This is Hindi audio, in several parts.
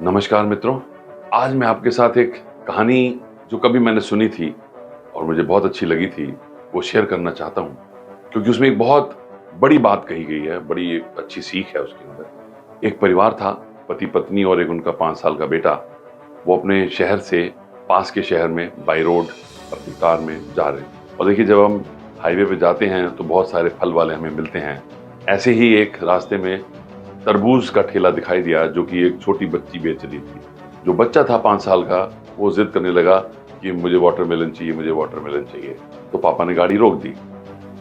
नमस्कार मित्रों, आज मैं आपके साथ एक कहानी जो कभी मैंने सुनी थी और मुझे बहुत अच्छी लगी थी, वो शेयर करना चाहता हूँ। क्योंकि उसमें एक बहुत बड़ी बात कही गई है, बड़ी एक अच्छी सीख है उसके अंदर। एक परिवार था, पति-पत्नी और एक उनका 5 साल का बेटा। वो अपने शहर से पास के शहर में बाय रोड अपनी कार में जा रहे थे। और देखिए, जब हम हाईवे पे जाते हैं तो बहुत सारे फल वाले हमें मिलते हैं। ऐसे ही एक रास्ते में तरबूज का ठेला दिखाई दिया जो कि एक छोटी बच्ची बेच रही थी। जो बच्चा था 5 साल का, वो ज़िद करने लगा कि मुझे वाटरमेलन चाहिए, मुझे वाटरमेलन चाहिए। तो पापा ने गाड़ी रोक दी।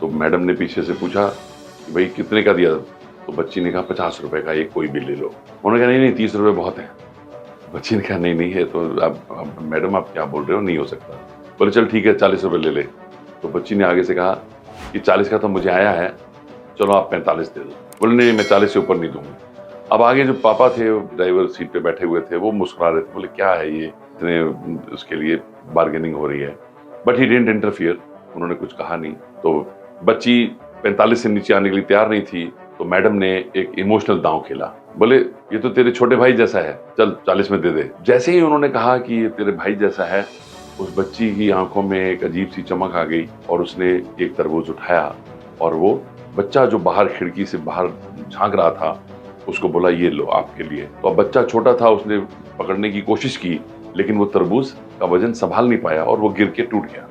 तो मैडम ने पीछे से पूछा कि भई कितने का दिया? तो बच्ची ने कहा 50 रुपए का, एक कोई भी ले लो। उन्होंने कहा नहीं, नहीं 30 रुपए बहुत हैं। बच्ची ने कहा नहीं, नहीं है तो अब मैडम आप क्या बोल रहे हो? नहीं हो सकता। बोले चल ठीक है 40 रुपए ले ले। तो बच्ची ने आगे से कहा कि 40 का तो मुझे आया है, चलो आप 45 दे दो। बोले नहीं, मैं 40 से ऊपर नहीं दूंगी। अब आगे जो पापा थे, ड्राइवर सीट पे बैठे हुए थे, वो मुस्कुरा रहे थे। बोले क्या है ये, इतने उसके लिए बार्गेनिंग हो रही है। बट ही डिडंट इंटरफियर, उन्होंने कुछ कहा नहीं। तो बच्ची 45 से नीचे आने के लिए तैयार नहीं थी। तो मैडम ने एक इमोशनल दांव खेला। बोले ये तो तेरे छोटे भाई जैसा है, चल 40 में दे दे। जैसे ही उन्होंने कहा कि ये तेरे भाई जैसा है, उस बच्ची की आंखों में एक अजीब सी चमक आ गई और उसने एक तरबूज उठाया और वो बच्चा जो बाहर खिड़की से बाहर झांक रहा था, उसको बोला ये लो आपके लिए। तो अब बच्चा छोटा था, उसने पकड़ने की कोशिश की, लेकिन वो तरबूज का वजन संभाल नहीं पाया और वो गिर के टूट गया।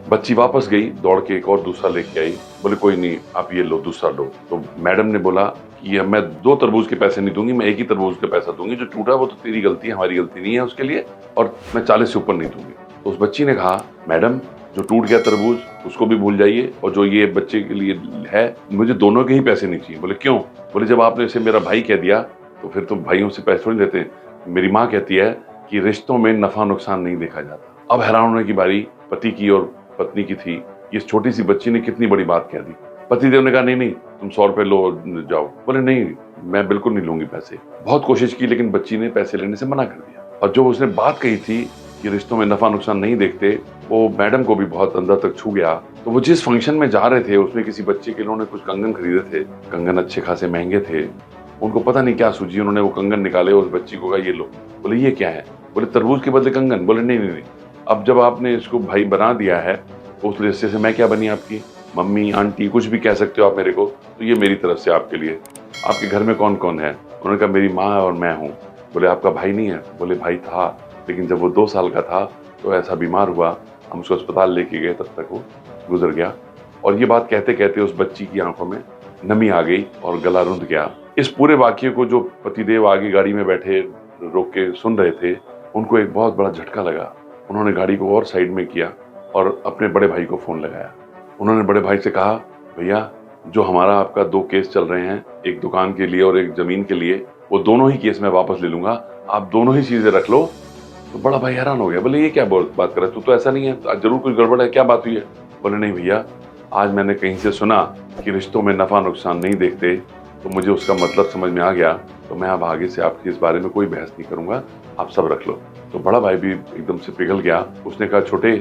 बच्ची वापस गई, दौड़ के एक और दूसरा लेके आई। बोले कोई नहीं, आप ये लो, दूसरा लो। तो मैडम ने बोला कि अब मैं 2 तरबूज के पैसे नहीं दूंगी, मैं एक ही तरबूज का पैसा दूंगी। जो टूटा वो तो तेरी गलती है, हमारी गलती नहीं है उसके लिए, और मैं 40 से ऊपर नहीं दूंगी। तो उस बच्ची ने कहा मैडम, जो टूट गया तरबूज उसको भी भूल जाइए, और जो ये बच्चे के लिए है, मुझे दोनों के ही पैसे नहीं चाहिए। बोले क्यों? बोले जब आपने इसे मेरा भाई कह दिया तो फिर तो भाइयों से पैसे थोड़ी लेते। मेरी माँ कहती है कि रिश्तों में नफा नुकसान नहीं देखा जाता। अब हैरान होने की बारी पति की और पत्नी की थी। इस छोटी सी बच्ची ने कितनी बड़ी बात कह दी। पतिदेव ने कहा नहीं नहीं, तुम 100 रुपए लो जाओ। बोले नहीं, मैं बिल्कुल नहीं लूंगी पैसे। बहुत कोशिश की लेकिन बच्ची ने पैसे लेने से मना कर दिया। और जो उसने बात कही थी कि रिश्तों में नफा नुकसान नहीं देखते, वो मैडम को भी बहुत अंदर तक छू गया। तो वो जिस फंक्शन में जा रहे थे, उसमें किसी बच्चे के लिए कुछ कंगन खरीदे थे। कंगन अच्छे खासे महंगे थे। उनको पता नहीं क्या सूझी, उन्होंने वो कंगन निकाले और उस बच्ची को कहा ये लो। बोले ये क्या है? बोले तरबूज के बदले कंगन। बोले नहीं नहीं नहीं, अब जब आपने इसको भाई बना दिया है तो उस रिश्ते से मैं क्या बनी आपकी? मम्मी, आंटी, कुछ भी कह सकते हो आप मेरे को। तो ये मेरी तरफ से आपके लिए। आपके घर में कौन कौन है? उन्होंने कहा मेरी माँ और मैं हूँ। बोले आपका भाई नहीं है? बोले भाई था, लेकिन जब वो 2 साल का था तो ऐसा बीमार हुआ, हम उसको अस्पताल लेके गए, तब तक वो गुजर गया। और ये बात कहते कहते उस बच्ची की आंखों में नमी आ गई और गला रुंध गया। इस पूरे वाक्य को जो पतिदेव आगे गाड़ी में बैठे रोक के सुन रहे थे, उनको एक बहुत बड़ा झटका लगा। उन्होंने गाड़ी को और साइड में किया और अपने बड़े भाई को फोन लगाया। उन्होंने बड़े भाई से कहा भैया, जो हमारा आपका 2 केस चल रहे हैं, एक दुकान के लिए और एक जमीन के लिए, वो दोनों ही केस मैं वापस ले लूंगा, आप दोनों ही चीजें रख लो। तो बड़ा भाई हैरान हो गया। बोले ये क्या बात कर रहा है, तू तो ऐसा नहीं है, जरूर कुछ गड़बड़ है, क्या बात हुई है? बोले नहीं भैया, आज मैंने कहीं से सुना कि रिश्तों में नफा नुकसान नहीं देखते, तो मुझे उसका मतलब समझ में आ गया। तो मैं अब आगे से आपकी इस बारे में कोई बहस नहीं करूंगा, आप सब रख लो। तो बड़ा भाई भी एकदम से पिघल गया। उसने कहा छोटे,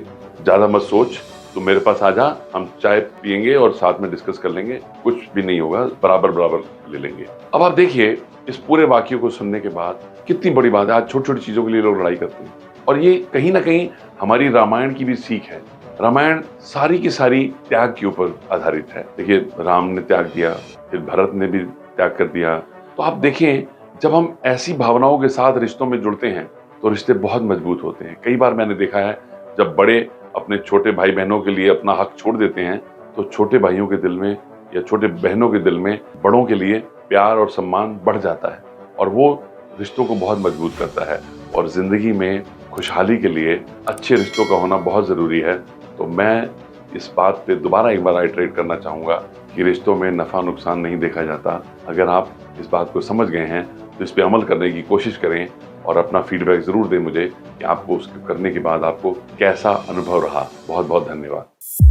ज्यादा मत सोच, तू मेरे पास आ जा, हम चाय पियेंगे और साथ में डिस्कस कर लेंगे, कुछ भी नहीं होगा, बराबर बराबर ले लेंगे। अब आप देखिए, इस पूरे वाक्य को सुनने के बाद कितनी बड़ी बात है। आज छोटी छोटी चीजों के लिए लोग लड़ाई करते हैं, और ये कहीं ना कहीं हमारी रामायण की भी सीख है। रामायण सारी की सारी त्याग के ऊपर आधारित है। देखिए, राम ने त्याग दिया, फिर भरत ने भी त्याग कर दिया। तो आप देखें, जब हम ऐसी भावनाओं के साथ रिश्तों में जुड़ते हैं तो रिश्ते बहुत मजबूत होते हैं। कई बार मैंने देखा है, जब बड़े अपने छोटे भाई बहनों के लिए अपना हक छोड़ देते हैं, तो छोटे भाइयों के दिल में या छोटे बहनों के दिल में बड़ों के लिए प्यार और सम्मान बढ़ जाता है, और वो रिश्तों को बहुत मजबूत करता है। और जिंदगी में खुशहाली के लिए अच्छे रिश्तों का होना बहुत जरूरी है। तो मैं इस बात पे दोबारा एक बार आइटरेट करना चाहूंगा कि रिश्तों में नफा नुकसान नहीं देखा जाता। अगर आप इस बात को समझ गए हैं तो इस पे अमल करने की कोशिश करें, और अपना फीडबैक जरूर दें मुझे कि आपको उसके करने के बाद आपको कैसा अनुभव रहा। बहुत बहुत धन्यवाद।